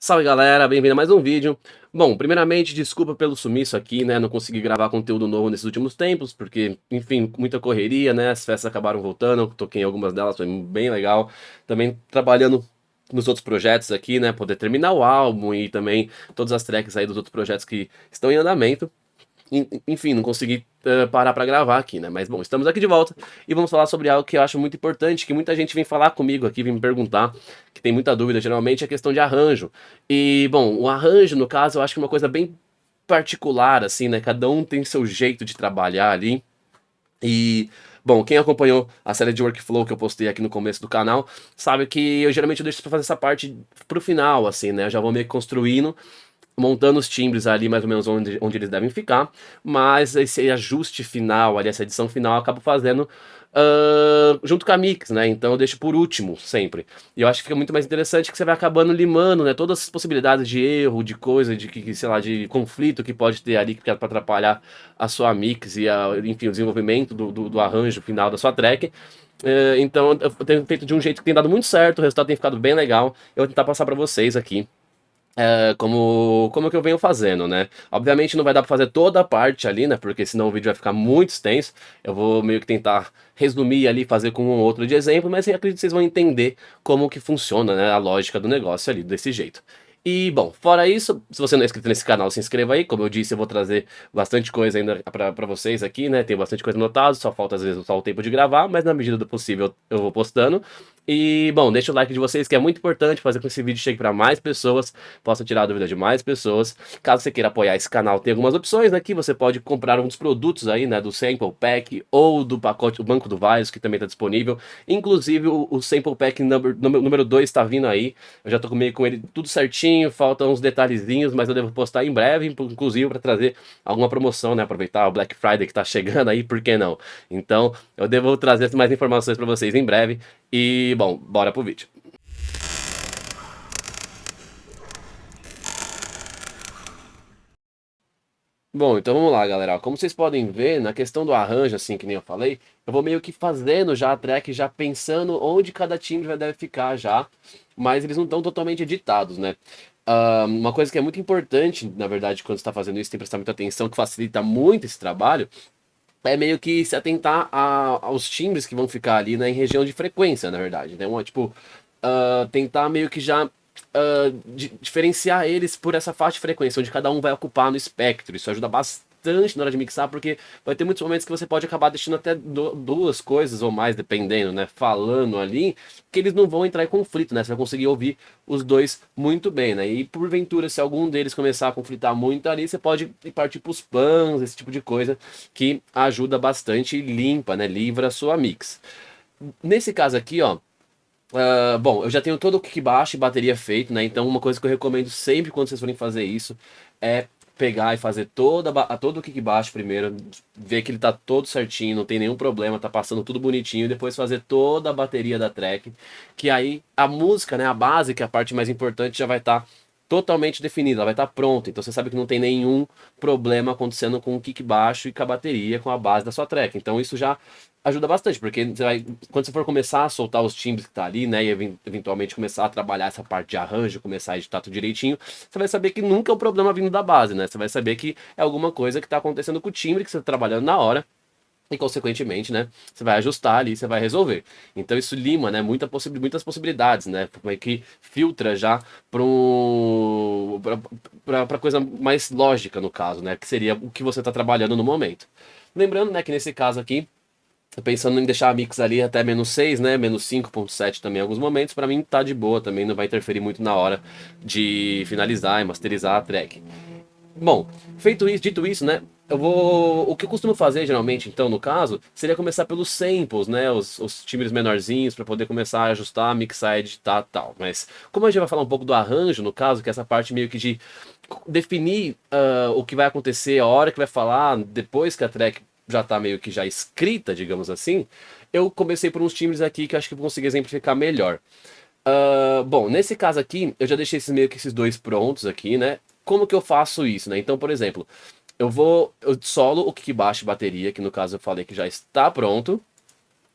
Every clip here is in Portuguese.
Salve galera, bem-vindo a mais um vídeo. Bom, primeiramente, desculpa pelo sumiço aqui, né? Não consegui gravar conteúdo novo nesses últimos tempos, porque, enfim, muita correria, né? As festas acabaram voltando, eu toquei em algumas delas, foi bem legal. Também trabalhando nos outros projetos aqui, né? Poder terminar o álbum e também todas as tracks aí dos outros projetos que estão em andamento. Enfim, não consegui parar pra gravar aqui, né? Mas bom, estamos aqui de volta e vamos falar sobre algo que eu acho muito importante, que muita gente vem falar comigo aqui, vem me perguntar, que tem muita dúvida, geralmente, é a questão de arranjo. E, bom, o arranjo, no caso, eu acho que é uma coisa bem particular, assim, né? Cada um tem seu jeito de trabalhar ali. E, bom, quem acompanhou a série de workflow que eu postei aqui no começo do canal, sabe que eu geralmente deixo pra fazer essa parte pro final, assim, né? Eu já vou meio que construindo, montando os timbres ali mais ou menos onde eles devem ficar, mas esse ajuste final ali, essa edição final, eu acabo fazendo junto com a mix, né? Então eu deixo por último sempre. E eu acho que fica muito mais interessante que você vai acabando limando, né? Todas as possibilidades de erro, de coisa, de que, sei lá, de conflito que pode ter ali que é para atrapalhar a sua mix e enfim, o desenvolvimento do arranjo final da sua track. Então eu tenho feito de um jeito que tem dado muito certo, o resultado tem ficado bem legal. Eu vou tentar passar para vocês aqui como que eu venho fazendo, né? Obviamente não vai dar pra fazer toda a parte ali, né? Porque senão o vídeo vai ficar muito extenso. Eu vou meio que tentar resumir ali, fazer com um outro de exemplo, mas eu acredito que vocês vão entender como que funciona, né? A lógica do negócio ali, desse jeito. E, bom, fora isso, se você não é inscrito nesse canal, se inscreva aí. Como eu disse, eu vou trazer bastante coisa ainda pra vocês aqui, né? Tem bastante coisa anotada, só falta às vezes só o tempo de gravar, mas na medida do possível eu vou postando. E, bom, deixa o like de vocês, que é muito importante fazer com que esse vídeo chegue para mais pessoas, possa tirar a dúvida de mais pessoas. Caso você queira apoiar esse canal, tem algumas opções aqui. Você pode comprar um dos produtos aí, né, do Sample Pack ou do pacote, o Banco do Vaios, que também está disponível. Inclusive, o Sample Pack número 2 está vindo aí. Eu já tô meio com ele tudo certinho, faltam uns detalhezinhos, mas eu devo postar em breve, inclusive para trazer alguma promoção, né, aproveitar o Black Friday que tá chegando aí, por que não? Então, eu devo trazer mais informações para vocês em breve. E, bom, bora pro vídeo. Bom, então vamos lá, galera. Como vocês podem ver, na questão do arranjo, assim, que nem eu falei, eu vou meio que fazendo já a track, já pensando onde cada timbre vai deve ficar já, mas eles não estão totalmente editados, né? Uma coisa que é muito importante, na verdade, quando você está fazendo isso, tem que prestar muita atenção, que facilita muito esse trabalho, é meio que se atentar aos timbres que vão ficar ali, né, em região de frequência, na verdade. Então, tipo, tentar meio que já diferenciar eles por essa faixa de frequência, onde cada um vai ocupar no espectro. Isso ajuda bastante na hora de mixar, porque vai ter muitos momentos que você pode acabar deixando até duas coisas ou mais, dependendo, né, falando ali, que eles não vão entrar em conflito, né? Você vai conseguir ouvir os dois muito bem, né? E porventura, se algum deles começar a conflitar muito ali, você pode partir para os pans, esse tipo de coisa, que ajuda bastante e limpa, né? Livra a sua mix. Nesse caso aqui, ó, bom, eu já tenho todo o kick baixo e bateria feito, né? Então uma coisa que eu recomendo sempre quando vocês forem fazer isso é pegar e fazer todo o kick baixo primeiro, ver que ele tá todo certinho, não tem nenhum problema, tá passando tudo bonitinho, e depois fazer toda a bateria da track, que aí a música, né, a base, que é a parte mais importante, já vai estar totalmente definida, ela vai estar pronta. Então você sabe que não tem nenhum problema acontecendo com o kick baixo e com a bateria, com a base da sua track. Então isso já ajuda bastante, porque você vai, quando você for começar a soltar os timbres que tá ali, né, e eventualmente começar a trabalhar essa parte de arranjo, começar a editar tudo direitinho, você vai saber que nunca é o problema vindo da base, né? Você vai saber que é alguma coisa que tá acontecendo com o timbre que você tá trabalhando na hora. E consequentemente, né, você vai ajustar ali, você vai resolver. Então isso lima, né, muitas possibilidades, né, como é que filtra já para para coisa mais lógica no caso, né, que seria o que você está trabalhando no momento. Lembrando, né, que nesse caso aqui tô pensando em deixar a mix ali até -6, né? -5.7 também em alguns momentos. Pra mim tá de boa também, não vai interferir muito na hora de finalizar e masterizar a track. Bom, feito isso, dito isso, né? Eu vou. O que eu costumo fazer geralmente, então, no caso, seria começar pelos samples, né? Os timbres menorzinhos, para poder começar a ajustar, mixar, editar e tal. Mas, como a gente vai falar um pouco do arranjo, no caso, que é essa parte meio que de definir o que vai acontecer, a hora que vai falar, depois que a track já tá meio que já escrita, digamos assim, eu comecei por uns timbres aqui que eu acho que vou conseguir exemplificar melhor. Bom, nesse caso aqui, eu já deixei meio que esses dois prontos aqui, né? Como que eu faço isso, né? Então, por exemplo, eu solo o kick baixo e bateria, que no caso eu falei que já está pronto,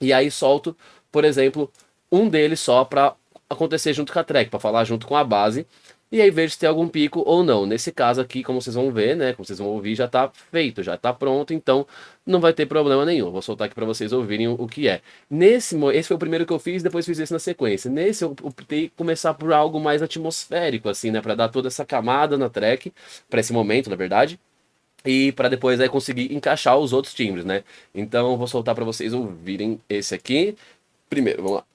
e aí solto, por exemplo, um deles só pra acontecer junto com a track, pra falar junto com a base. e aí vejo se tem algum pico ou não. Nesse caso aqui, como vocês vão ver, né, como vocês vão ouvir, já tá feito, já tá pronto, então não vai ter problema nenhum. Vou soltar aqui para vocês ouvirem o que é. Esse foi o primeiro que eu fiz, depois fiz esse na sequência. Nesse eu optei começar por algo mais atmosférico, assim, né, para dar toda essa camada na track, para esse momento, na verdade. E para depois aí conseguir encaixar os outros timbres, né? Então eu vou soltar para vocês ouvirem esse aqui. Primeiro, vamos lá.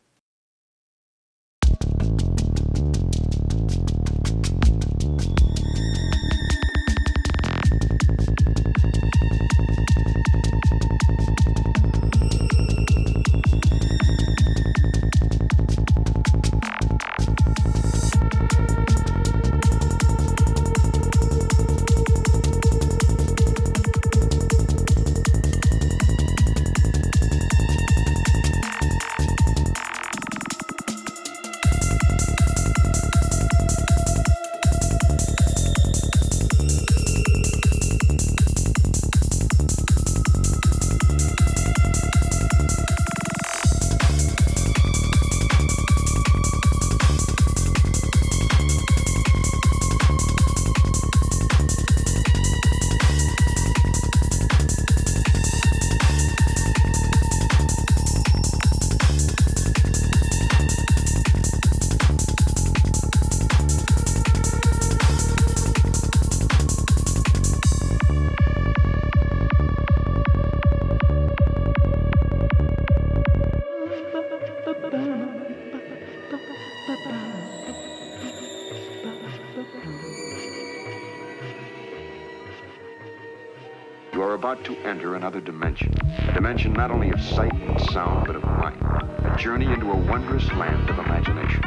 You are about to enter another dimension. A dimension not only of sight and sound, but of mind. A journey into a wondrous land of imagination.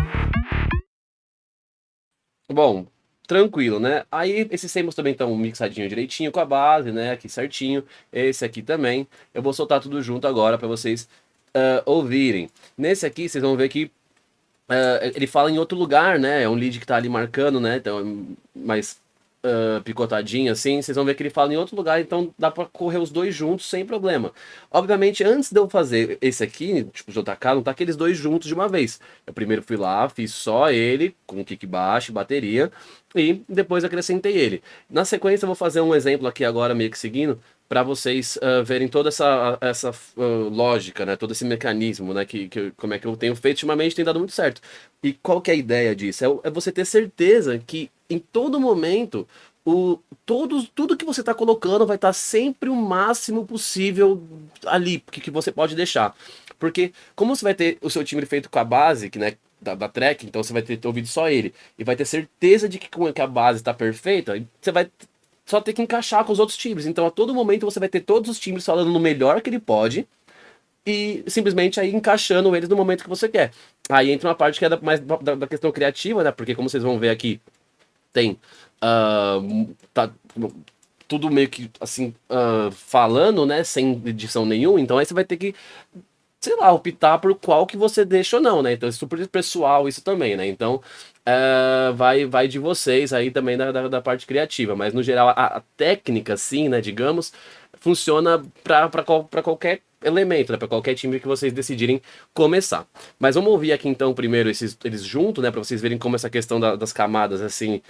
Bom, tranquilo, né? Aí esses samples também estão mixadinho direitinho com a base, né? Aqui certinho. Esse aqui também. Eu vou soltar tudo junto agora para vocês ouvirem. Nesse aqui, vocês vão ver que ele fala em outro lugar, né? É um lead que tá ali marcando, né? Então é mais picotadinho assim. Vocês vão ver que ele fala em outro lugar, então dá pra correr os dois juntos sem problema. Obviamente, antes de eu fazer esse aqui, tipo JK, não tá aqueles dois juntos de uma vez. Eu primeiro fui lá, fiz só ele, com kick baixo, bateria, e depois acrescentei ele. Na sequência, eu vou fazer um exemplo aqui agora, meio que seguindo, para vocês verem toda essa lógica, né? Todo esse mecanismo, né? Como é que eu tenho feito ultimamente, tem dado muito certo. E qual que é a ideia disso? É você ter certeza que em todo momento tudo que você está colocando vai estar sempre o máximo possível ali que você pode deixar. Porque como você vai ter o seu timbre feito com a base, que, né, da track, então você vai ter ouvido só ele, e vai ter certeza de que a base está perfeita, você vai só ter que encaixar com os outros timbres. Então a todo momento você vai ter todos os timbres falando no melhor que ele pode, e simplesmente aí encaixando eles no momento que você quer. Aí entra uma parte que é mais da questão criativa, né? Porque como vocês vão ver aqui, tem tá tudo meio que assim falando, né, sem edição nenhuma, então aí você vai ter que, sei lá, optar por qual que você deixa ou não, né? Então é super pessoal isso também, né? Então vai de vocês aí também da parte criativa, mas no geral a técnica, assim, né, digamos, funciona para qualquer elemento, né, para qualquer timbre que vocês decidirem começar. Mas vamos ouvir aqui então primeiro eles juntos, né, para vocês verem como essa questão das camadas assim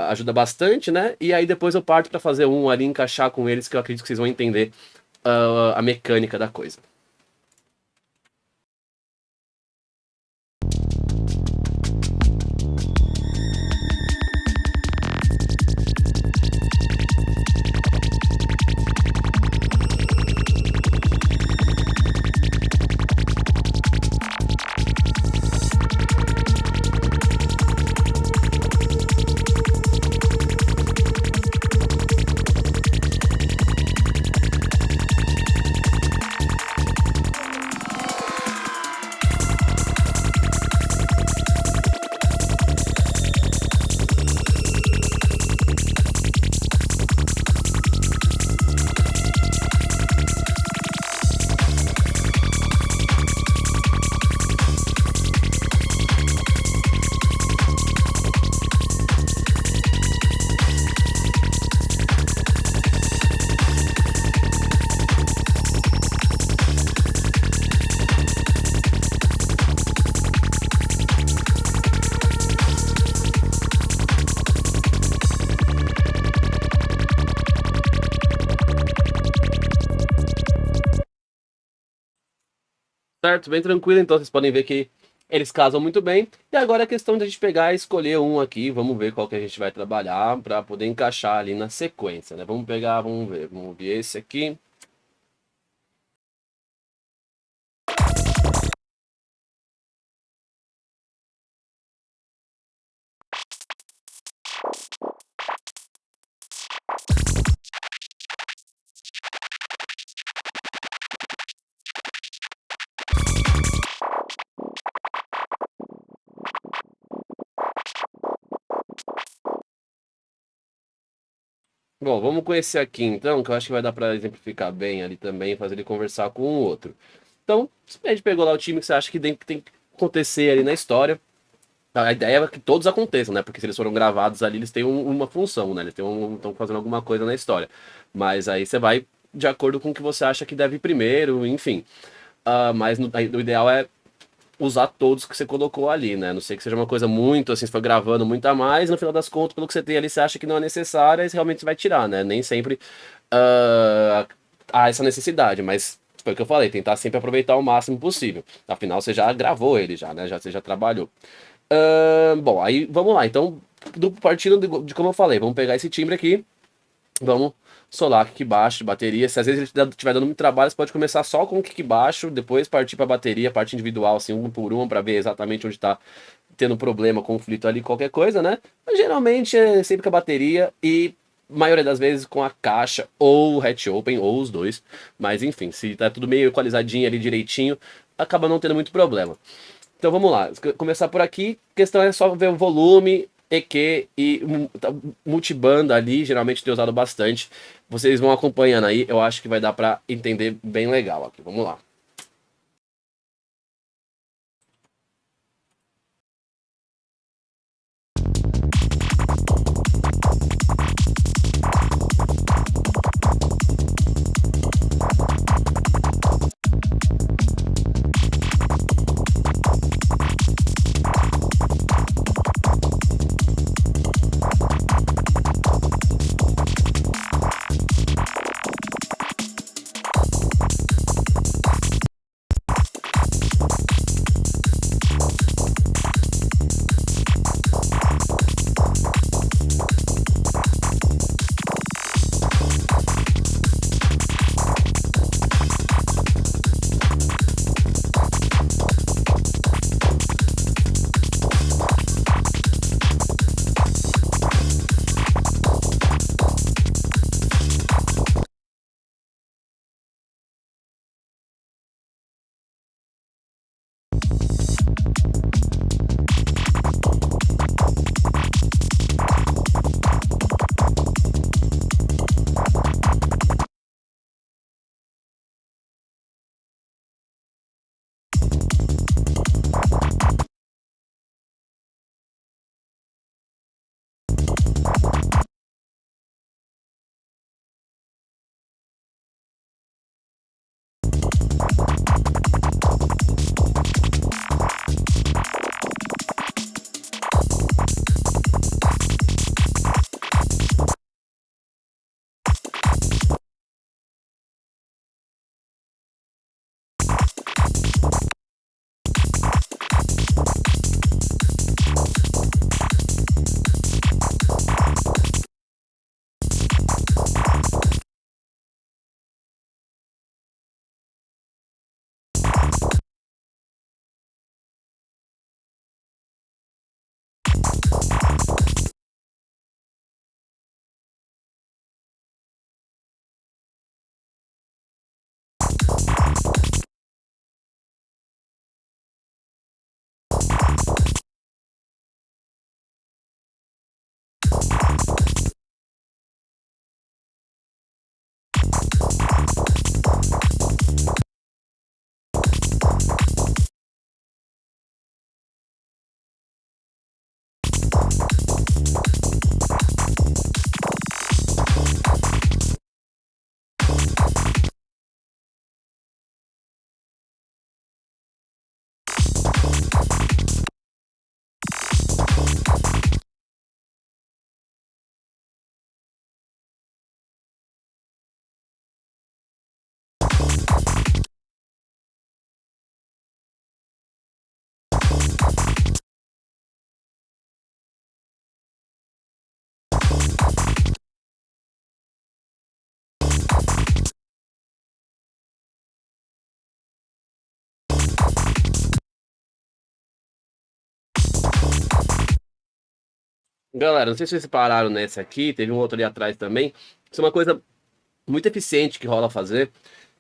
ajuda bastante, né? E aí depois eu parto para fazer um ali, encaixar com eles, que eu acredito que vocês vão entender a mecânica da coisa. certo? Bem tranquilo, então vocês podem ver que eles casam muito bem. E agora é questão de a gente pegar e escolher um aqui, vamos ver qual que a gente vai trabalhar para poder encaixar ali na sequência, né? Vamos pegar, vamos ver esse aqui. Bom, vamos com esse aqui então, que eu acho que vai dar para exemplificar bem ali também, fazer ele conversar com o outro. Então, a gente pegou lá o time que você acha que tem que acontecer ali na história. A ideia é que todos aconteçam, né? Porque se eles foram gravados ali, eles têm uma função, né? Eles estão fazendo alguma coisa na história. Mas aí você vai de acordo com o que você acha que deve ir primeiro, enfim. Mas o ideal é usar todos que você colocou ali, né? A não sei que seja uma coisa muito assim, você foi gravando muito a mais, no final das contas, pelo que você tem ali, você acha que não é necessário, aí você realmente vai tirar, né? Nem sempre há essa necessidade, mas foi o que eu falei, tentar sempre aproveitar o máximo possível. Afinal, você já gravou ele já, né? Você já trabalhou. Bom, aí vamos lá. Então, partindo de como eu falei, vamos pegar esse timbre aqui, vamos solar kick baixo, bateria. Se às vezes ele estiver dando muito trabalho, você pode começar só com o kick baixo, depois partir para bateria, parte individual, assim, um por um, para ver exatamente onde está tendo problema, conflito ali, qualquer coisa, né? Mas geralmente é sempre com a bateria e maioria das vezes com a caixa ou o hatch open ou os dois. Mas enfim, se tá tudo meio equalizadinho ali direitinho, acaba não tendo muito problema. Então vamos lá, começar por aqui. A questão é só ver o volume, EQ e multibanda ali, geralmente tem usado bastante. Vocês vão acompanhando aí, eu acho que vai dar para entender bem legal aqui. Vamos lá. Galera, não sei se vocês pararam nesse aqui, teve um outro ali atrás também. Isso é uma coisa muito eficiente que rola fazer,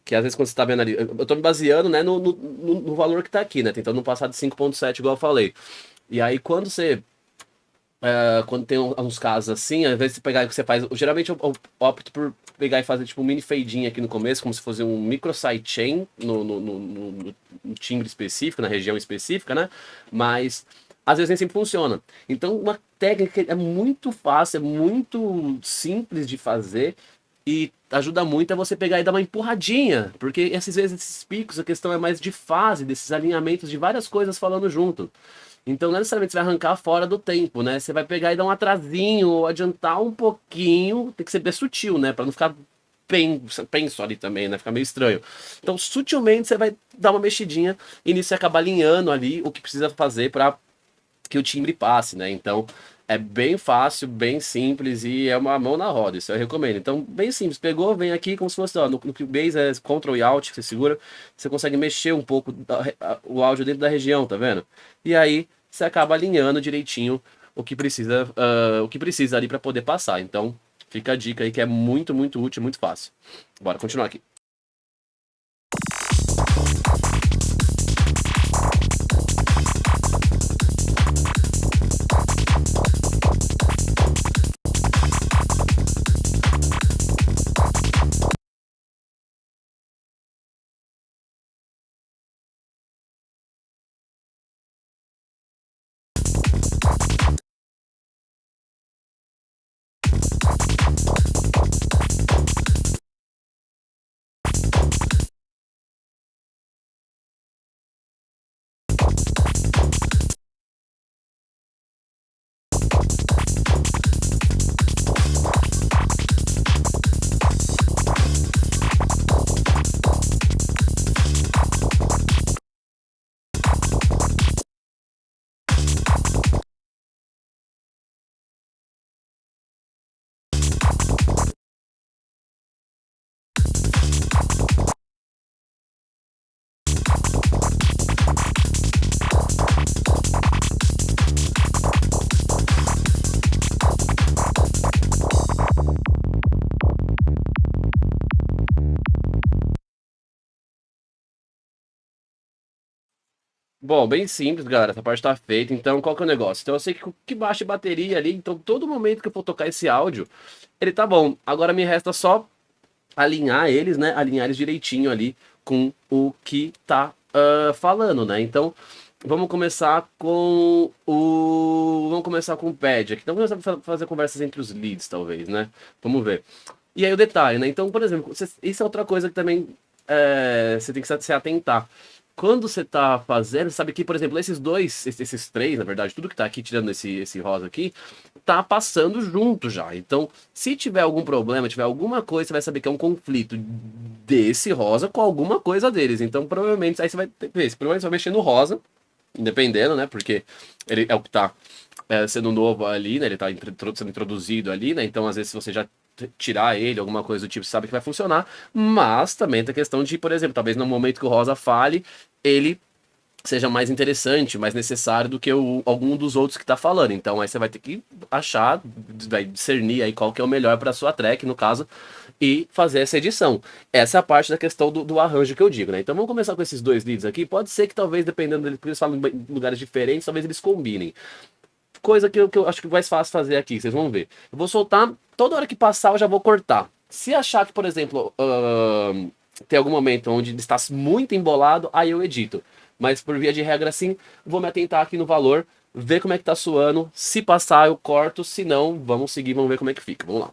que às vezes quando você tá vendo ali, eu tô me baseando, né, no valor que tá aqui, né, tentando não passar de 5,7 igual eu falei. E aí quando você, quando tem uns casos assim, às vezes você pegar e você faz, geralmente eu opto por pegar e fazer tipo um mini fading aqui no começo, como se fosse um micro sidechain no timbre específico, na região específica, né, mas às vezes nem sempre funciona. Então uma técnica que é muito fácil, é muito simples de fazer, e ajuda muito a você pegar e dar uma empurradinha, porque às vezes esses picos, a questão é mais de fase, desses alinhamentos de várias coisas falando junto. Então não necessariamente você vai arrancar fora do tempo, né? Você vai pegar e dar um atrasinho, ou adiantar um pouquinho, tem que ser bem sutil, né? Pra não ficar penso ali também, né? Ficar meio estranho. Então sutilmente você vai dar uma mexidinha e nisso você acaba alinhando ali o que precisa fazer para que o timbre passe, né? Então é bem fácil, bem simples e é uma mão na roda, isso eu recomendo. Então, bem simples, pegou, vem aqui como se fosse, ó, no Cubase é Ctrl e Alt que você segura, você consegue mexer um pouco o áudio dentro da região, tá vendo? E aí você acaba alinhando direitinho o que precisa ali para poder passar. Então, fica a dica aí que é muito, muito útil, muito fácil. Bora continuar aqui. Bom, bem simples, galera. Essa parte tá feita. Então, qual que é o negócio? Então, eu sei que baixa a bateria ali. Então, todo momento que eu for tocar esse áudio, ele tá bom. Agora me resta só alinhar eles, né? Alinhar eles direitinho ali com o que tá falando, né? Então, vamos começar com o. Vamos começar com o pad aqui. Então, vamos começar a fazer conversas entre os leads, talvez, né? Vamos ver. E aí o detalhe, né? Então, por exemplo, isso é outra coisa que também você tem que se atentar. Quando você tá fazendo, sabe que, por exemplo, esses três, na verdade, tudo que tá aqui, tirando esse rosa aqui, tá passando junto já. Então, se tiver algum problema, tiver alguma coisa, você vai saber que é um conflito desse rosa com alguma coisa deles. Então, provavelmente, aí você vai ver, provavelmente você vai mexer no rosa, dependendo, né? Porque ele é o que tá sendo novo ali, né? Ele tá sendo introduzido ali, né? Então, às vezes, se você já tirar ele, alguma coisa do tipo, você sabe que vai funcionar. Mas também tem a questão de, por exemplo, talvez no momento que o rosa fale, ele seja mais interessante, mais necessário do que algum dos outros que tá falando. Então aí você vai ter que achar, vai discernir aí qual que é o melhor para sua track, no caso, e fazer essa edição. Essa é a parte da questão do arranjo que eu digo, né? Então vamos começar com esses dois leads aqui. Pode ser que talvez, dependendo deles, porque eles falam em lugares diferentes, talvez eles combinem. Coisa que eu acho que é mais fácil fazer aqui, vocês vão ver. Eu vou soltar, toda hora que passar eu já vou cortar. Se achar que, por exemplo, tem algum momento onde ele está muito embolado, aí eu edito. Mas por via de regra, assim, vou me atentar aqui no valor, ver como é que tá suando. Se passar, eu corto. Se não, vamos seguir, vamos ver como é que fica. Vamos lá.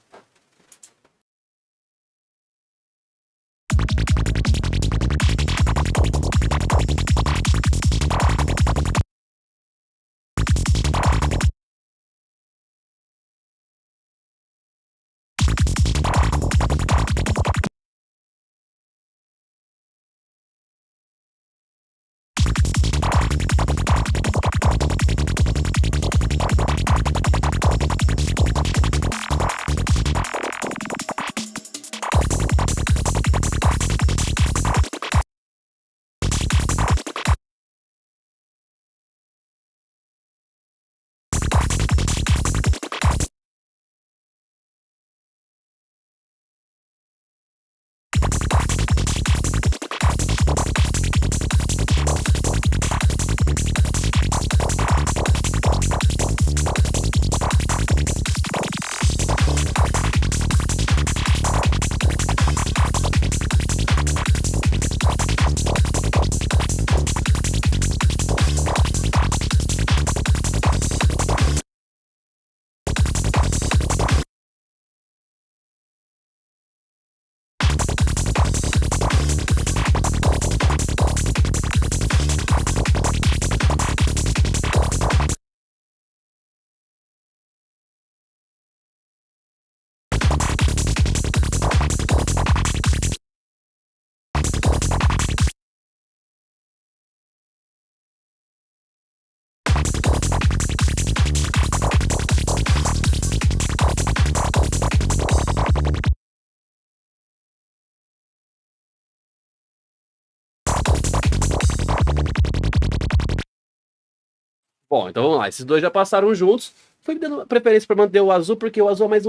Bom, então vamos lá. Esses dois já passaram juntos. Fui dando preferência para manter o azul, porque o azul é mais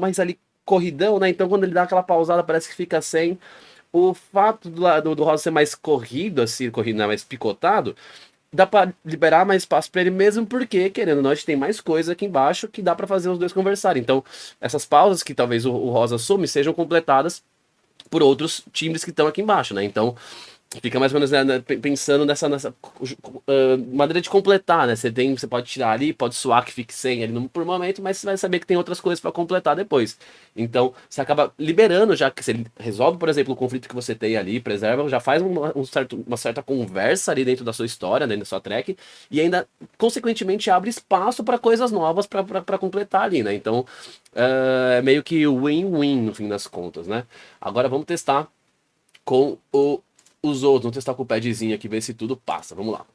mais ali corridão, né? Então quando ele dá aquela pausada, parece que fica sem. O fato do rosa ser mais corrido, assim, corrido, não, mais picotado, dá para liberar mais espaço para ele mesmo, porque, querendo ou não, a gente tem mais coisa aqui embaixo que dá para fazer os dois conversarem. Então, essas pausas que talvez o rosa some sejam completadas por outros timbres que estão aqui embaixo, né? Então, fica mais ou menos, né, pensando nessa maneira de completar, né? Você pode tirar ali, pode soar que fique sem ali por momento, mas você vai saber que tem outras coisas para completar depois. Então, você acaba liberando, já que você resolve, por exemplo, o conflito que você tem ali, preserva, já faz uma certa conversa ali dentro da sua história, dentro da sua track, e ainda, consequentemente, abre espaço para coisas novas para completar ali, né? Então, é meio que win-win no fim das contas, né? Agora vamos testar com os outros. Vamos testar com o padzinho aqui, ver se tudo passa. Vamos lá.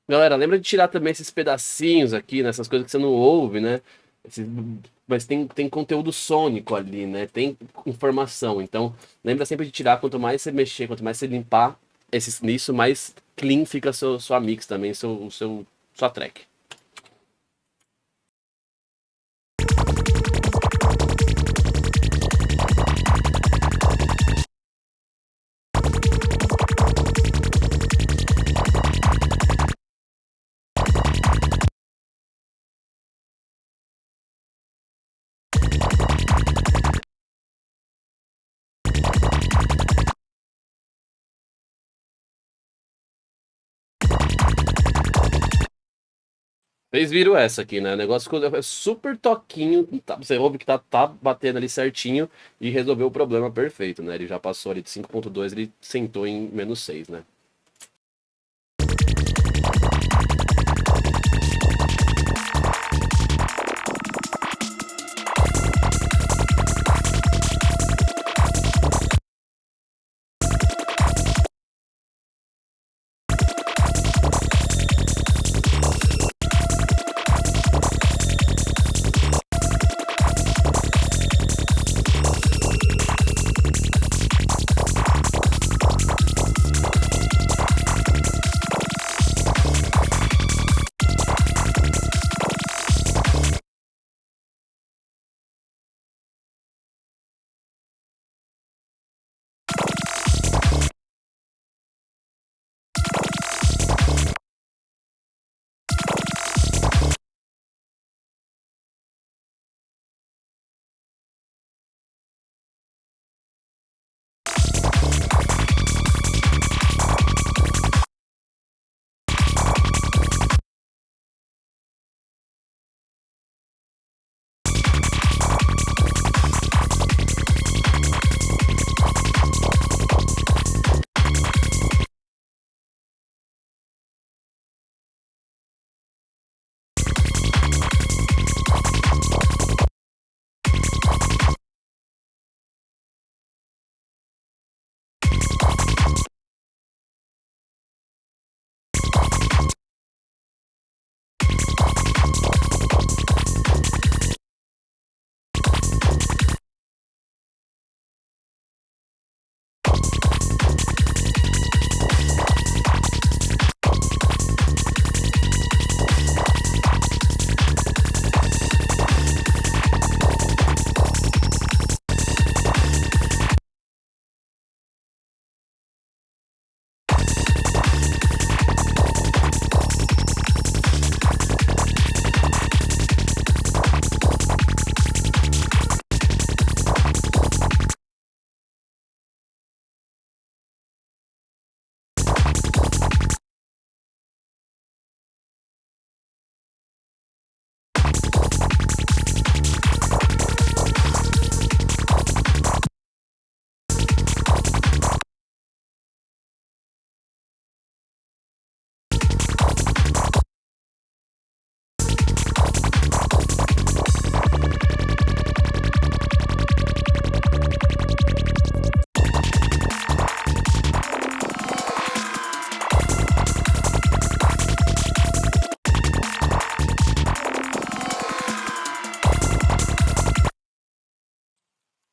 Galera, lembra de tirar também esses pedacinhos aqui, nessas coisas que você não ouve, né? Esses- mas tem conteúdo sônico ali, né? Tem informação. Então, lembra sempre de tirar. Quanto mais você mexer, quanto mais você limpar nisso, mais clean fica sua mix também, sua track. Vocês viram essa aqui, né? O negócio é super toquinho, você ouve que tá batendo ali certinho e resolveu o problema perfeito, né? Ele já passou ali de 5.2, ele sentou em -6, né?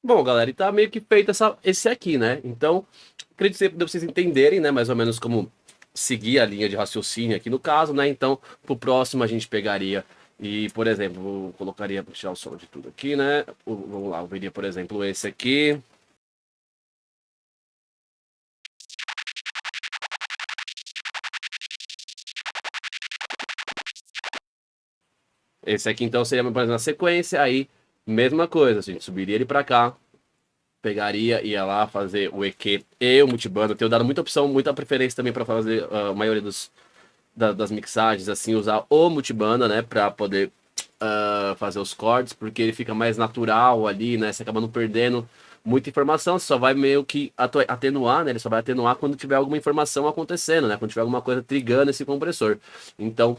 Bom, galera, e tá meio que feito esse aqui, né? Então, acredito que vocês entenderem, né, mais ou menos como seguir a linha de raciocínio aqui no caso, né? Então, pro próximo a gente pegaria e, por exemplo, colocaria, vou tirar o som de tudo aqui, né? Vamos lá, eu veria, por exemplo, esse aqui. Esse aqui, então, seria, por exemplo, na sequência, aí, mesma coisa, a gente subiria ele pra cá, pegaria, ia lá fazer o EQ e o multibanda. Eu tenho dado muita opção, muita preferência também para fazer a maioria das mixagens, assim, usar o multibanda, né, para poder fazer os cortes, porque ele fica mais natural ali, né, você acaba não perdendo muita informação, você só vai meio que atenuar, né, ele só vai atenuar quando tiver alguma informação acontecendo, né, quando tiver alguma coisa trigando esse compressor. Então,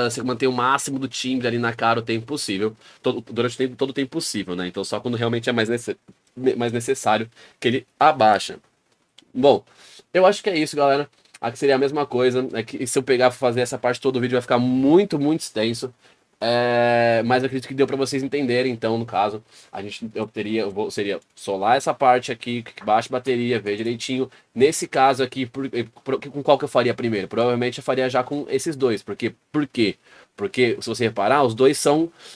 você mantém o máximo do timbre ali na cara o tempo possível, durante todo o tempo possível, né? Então só quando realmente é mais necessário que ele abaixa. Bom, eu acho que é isso, galera. Aqui seria a mesma coisa. É que se eu pegar e fazer essa parte todo o vídeo vai ficar muito, muito extenso. Mas eu acredito que deu para vocês entenderem. Então, no caso, seria solar essa parte aqui, baixa bateria, ver direitinho. Nesse caso aqui, com qual que eu faria primeiro? Provavelmente eu faria já com esses dois. Por quê? Porque, se você reparar, os dois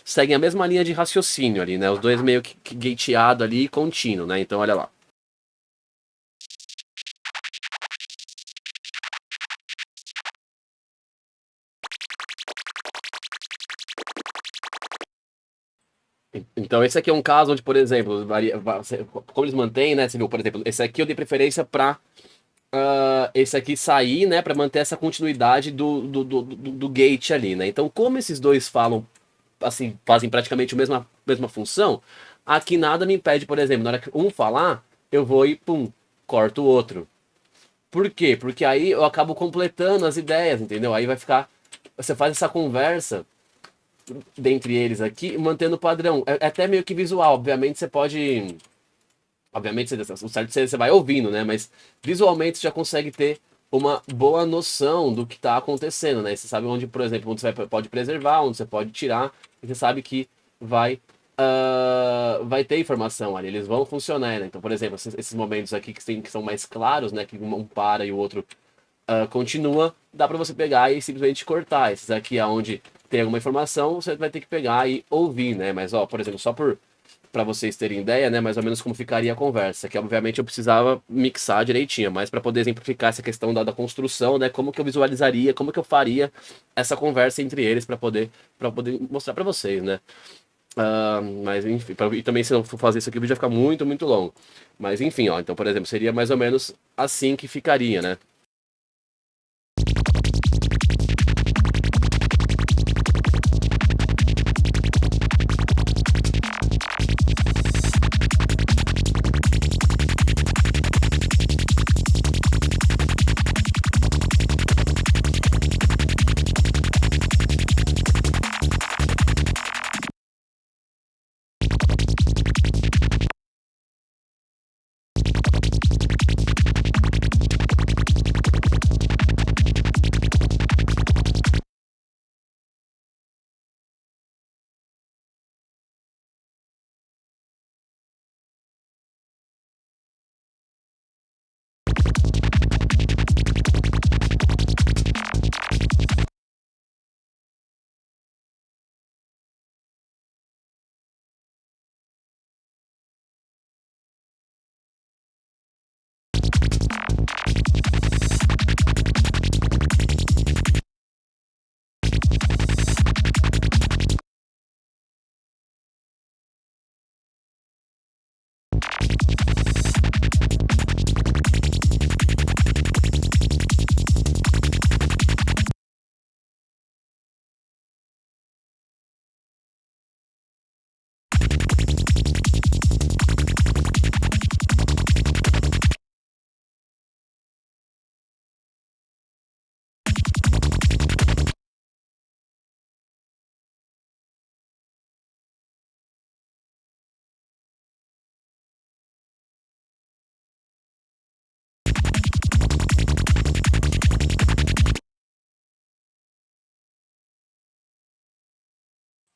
seguem a mesma linha de raciocínio ali, né? Os dois meio que gateado ali e contínuo, né? Então, olha lá. Então, esse aqui é um caso onde, por exemplo, como eles mantêm, né? Você viu, por exemplo, esse aqui eu dei preferência para esse aqui sair, né? Para manter essa continuidade do gate ali, né? Então, como esses dois falam, assim, fazem praticamente a mesma função, aqui nada me impede, por exemplo, na hora que um falar, eu vou e pum, corto o outro. Por quê? Porque aí eu acabo completando as ideias, entendeu? Aí vai ficar. Você faz essa conversa dentre eles aqui, mantendo o padrão. É até meio que visual, obviamente você pode. Obviamente, o certo você vai ouvindo, né? Mas visualmente você já consegue ter uma boa noção do que está acontecendo, né? Você sabe onde, por exemplo, onde você pode preservar, onde você pode tirar, e você sabe que vai ter informação ali, eles vão funcionar, né? Então, por exemplo, esses momentos aqui que são mais claros, né? Que um para e o outro continua, dá para você pegar e simplesmente cortar. Esses aqui, aonde tem alguma informação, você vai ter que pegar e ouvir, né? Mas, ó, por exemplo, só para vocês terem ideia, né, mais ou menos como ficaria a conversa, que obviamente eu precisava mixar direitinho, mas para poder exemplificar essa questão da construção, né, como que eu visualizaria, como que eu faria essa conversa entre eles para poder mostrar para vocês, né? Mas enfim, e também se eu for fazer isso aqui o vídeo vai ficar muito, muito longo. Mas enfim, ó, então por exemplo, seria mais ou menos assim que ficaria, né?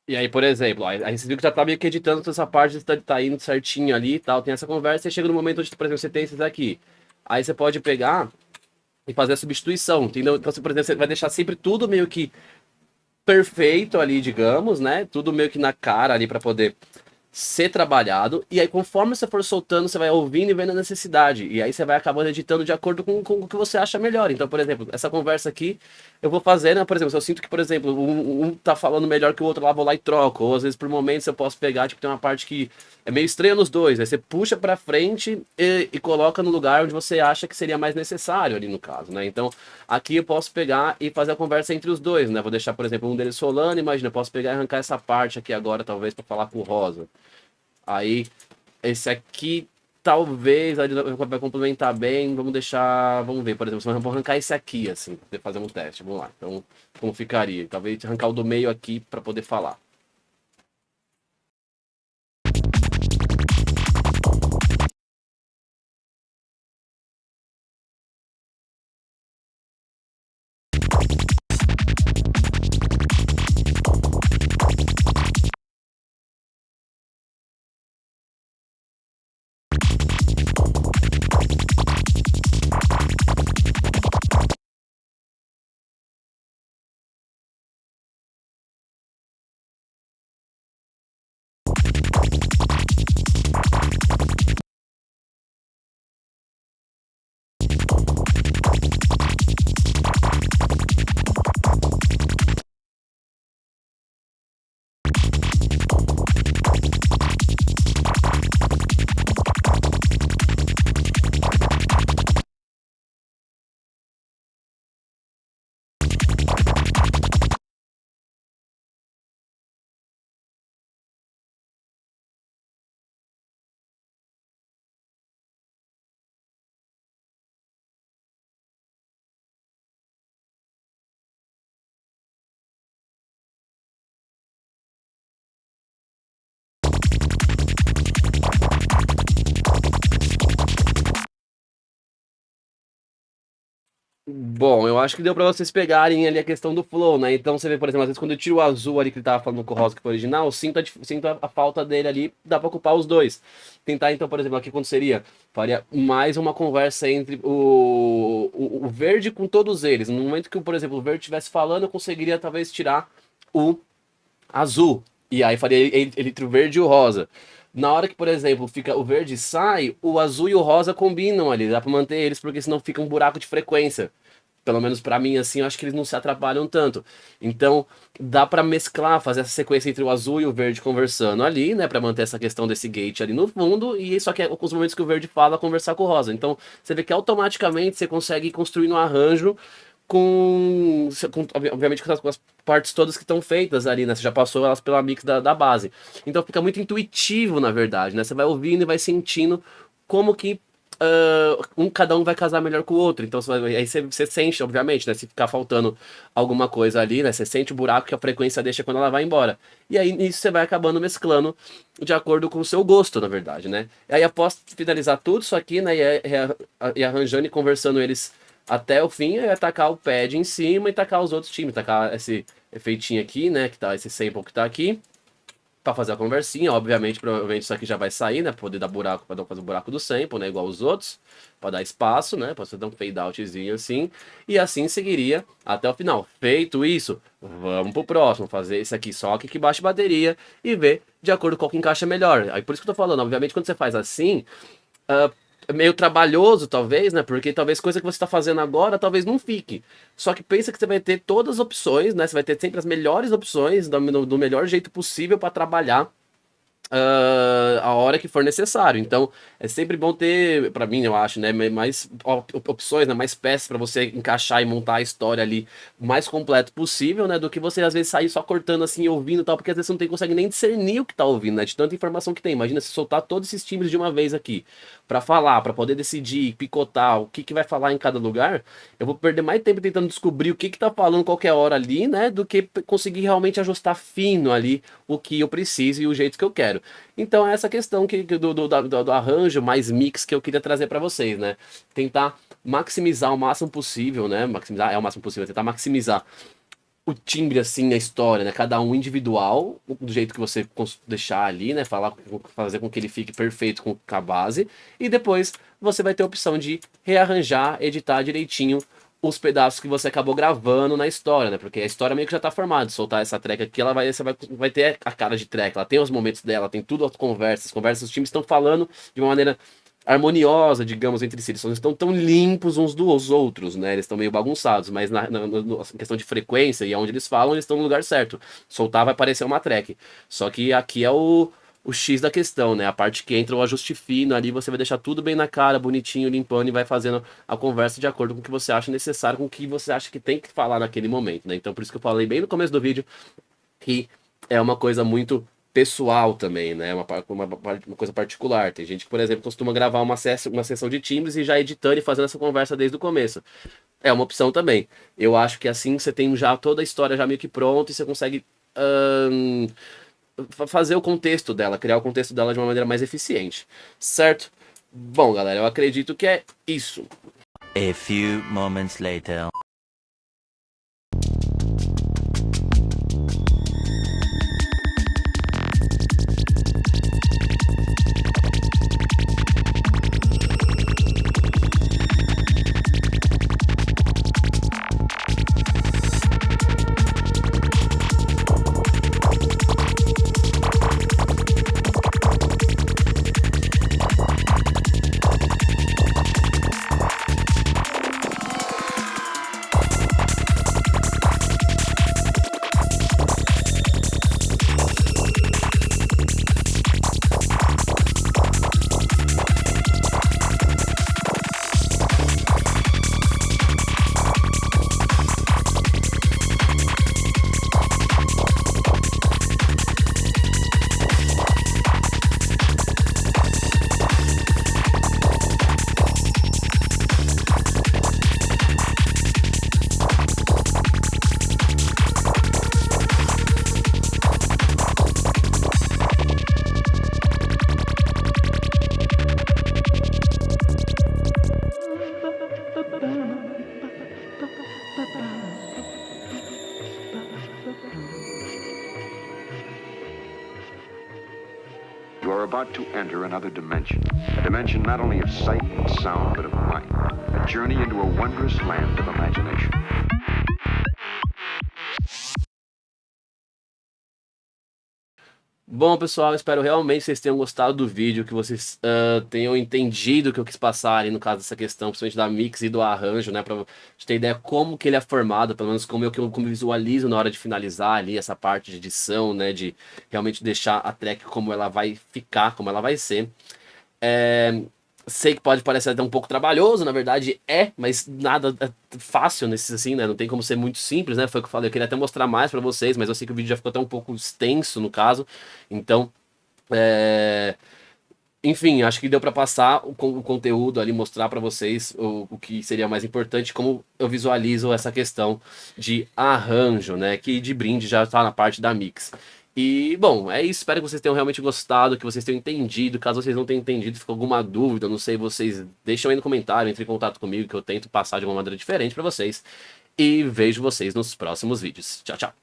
E aí, por exemplo, aí você viu que já tá meio que editando toda essa parte, tá indo certinho ali e tal, tem essa conversa, e chega no momento onde, por exemplo, você tem esses aqui. Aí você pode pegar e fazer a substituição, entendeu? Então, você, por exemplo, você vai deixar sempre tudo meio que perfeito ali, digamos, né? Tudo meio que na cara ali para poder ser trabalhado, e aí conforme você for soltando, você vai ouvindo e vendo a necessidade, e aí você vai acabando editando de acordo com o que você acha melhor. Então, por exemplo, essa conversa aqui, eu vou fazer, né, por exemplo, se eu sinto que, por exemplo, um tá falando melhor que o outro lá, vou lá e troco, ou às vezes por momentos eu posso pegar, tipo, tem uma parte que é meio estranha nos dois, aí você puxa pra frente e coloca no lugar onde você acha que seria mais necessário ali no caso, né, então aqui eu posso pegar e fazer a conversa entre os dois, né, vou deixar, por exemplo, um deles rolando, imagina, eu posso pegar e arrancar essa parte aqui agora, talvez, pra falar com o Rosa. Aí, esse aqui talvez vai complementar bem. Vamos deixar. Vamos ver, por exemplo, vamos arrancar esse aqui, assim, pra fazer um teste. Vamos lá. Então, como ficaria? Talvez arrancar o do meio aqui para poder falar. Bom, eu acho que deu pra vocês pegarem ali a questão do flow, né? Então você vê, por exemplo, às vezes quando eu tiro o azul ali que ele tava falando com o rosa que foi original, eu sinto a falta dele ali, dá pra ocupar os dois. Tentar então, por exemplo, aqui quando seria, faria mais uma conversa entre o verde com todos eles. No momento que, por exemplo, o verde estivesse falando, eu conseguiria talvez tirar o azul. E aí faria ele entre o verde e o rosa. Na hora que, por exemplo, fica o verde sai, o azul e o rosa combinam ali, dá pra manter eles, porque senão fica um buraco de frequência. Pelo menos pra mim, assim, eu acho que eles não se atrapalham tanto. Então, dá pra mesclar, fazer essa sequência entre o azul e o verde conversando ali, né? Pra manter essa questão desse gate ali no fundo. E só que é com os momentos que o verde fala, conversar com o rosa. Então, você vê que automaticamente você consegue construir um arranjo obviamente com as partes todas que estão feitas ali, né? Você já passou elas pela mix da base. Então fica muito intuitivo, na verdade, né? Você vai ouvindo e vai sentindo como que cada um vai casar melhor com o outro. Então aí você sente, obviamente, né? Se ficar faltando alguma coisa ali, né? Você sente o buraco que a frequência deixa quando ela vai embora. E aí nisso você vai acabando mesclando de acordo com o seu gosto, na verdade, né? E aí após finalizar tudo isso aqui, né? E arranjando e conversando eles até o fim, é tacar o pad em cima e tacar os outros times, tacar esse efeitinho aqui, né, que tá esse sample que tá aqui, pra fazer a conversinha. Obviamente, provavelmente isso aqui já vai sair, né, pra poder dar buraco, pra não fazer o buraco do sample, né, igual os outros, pra dar espaço, né, pra você dar um fade outzinho assim, e assim seguiria até o final. Feito isso, vamos pro próximo, fazer esse aqui só que baixa bateria e ver de acordo com qual que encaixa melhor. Aí por isso que eu tô falando, obviamente quando você faz assim, é meio trabalhoso, talvez, né? Porque talvez coisa que você está fazendo agora, talvez não fique. Só que pensa que você vai ter todas as opções, né? Você vai ter sempre as melhores opções, do melhor jeito possível para trabalhar a hora que for necessário. Então, é sempre bom ter, para mim, eu acho, né, mais opções, né, mais peças para você encaixar e montar a história ali o mais completo possível, né, do que você às vezes sair só cortando assim, ouvindo e tal, porque às vezes você não consegue nem discernir o que tá ouvindo, né, de tanta informação que tem. Imagina se soltar todos esses timbres de uma vez aqui para falar, para poder decidir, picotar o que vai falar em cada lugar. Eu vou perder mais tempo tentando descobrir o que tá falando qualquer hora ali, né, do que conseguir realmente ajustar fino ali o que eu preciso e o jeito que eu quero. Então, é essa questão do arranjo mais mix que eu queria trazer para vocês, né? Tentar maximizar o máximo possível, né? Maximizar é o máximo possível, tentar maximizar o timbre, assim, a história, né? Cada um individual, do jeito que você deixar ali, né? Fazer com que ele fique perfeito com a base. E depois você vai ter a opção de rearranjar, editar direitinho os pedaços que você acabou gravando na história, né? Porque a história meio que já tá formada. Soltar essa track aqui, você vai ter a cara de track. Ela tem os momentos dela, tem tudo as conversas. As conversas, os times estão falando de uma maneira harmoniosa, digamos, entre si. Eles não estão tão limpos uns dos outros, né? Eles estão meio bagunçados, mas em questão de frequência e aonde eles falam, eles estão no lugar certo. Soltar vai parecer uma track. Só que aqui é o X da questão, né? A parte que entra o ajuste fino ali, você vai deixar tudo bem na cara, bonitinho, limpando e vai fazendo a conversa de acordo com o que você acha necessário, com o que você acha que tem que falar naquele momento, né? Então por isso que eu falei bem no começo do vídeo que é uma coisa muito pessoal também, né? Uma coisa particular. Tem gente que, por exemplo, costuma gravar uma sessão de timbres e já editando e fazendo essa conversa desde o começo. É uma opção também. Eu acho que assim você tem já toda a história já meio que pronta e você consegue fazer o contexto dela, criar o contexto dela de uma maneira mais eficiente, certo? Bom, galera, eu acredito que é isso. A few moments later. You are about to enter another dimension. A dimension not only of sight and sound, but of mind. A journey into a wondrous land of imagination. Bom, pessoal, espero realmente que vocês tenham gostado do vídeo, que vocês tenham entendido o que eu quis passar ali no caso dessa questão, principalmente da mix e do arranjo, né, pra gente ter ideia como que ele é formado, pelo menos como eu visualizo na hora de finalizar ali essa parte de edição, né, de realmente deixar a track como ela vai ficar, como ela vai ser. Sei que pode parecer até um pouco trabalhoso, na verdade mas nada é fácil nesses assim, né? Não tem como ser muito simples, né? Foi o que eu falei, eu queria até mostrar mais pra vocês, mas eu sei que o vídeo já ficou até um pouco extenso no caso. Então, enfim, acho que deu pra passar o conteúdo ali, mostrar pra vocês o que seria mais importante, como eu visualizo essa questão de arranjo, né? Que de brinde já tá na parte da mix. E, bom, é isso. Espero que vocês tenham realmente gostado, que vocês tenham entendido. Caso vocês não tenham entendido, ficou alguma dúvida, não sei, vocês deixam aí no comentário, entre em contato comigo, que eu tento passar de uma maneira diferente pra vocês. E vejo vocês nos próximos vídeos. Tchau, tchau.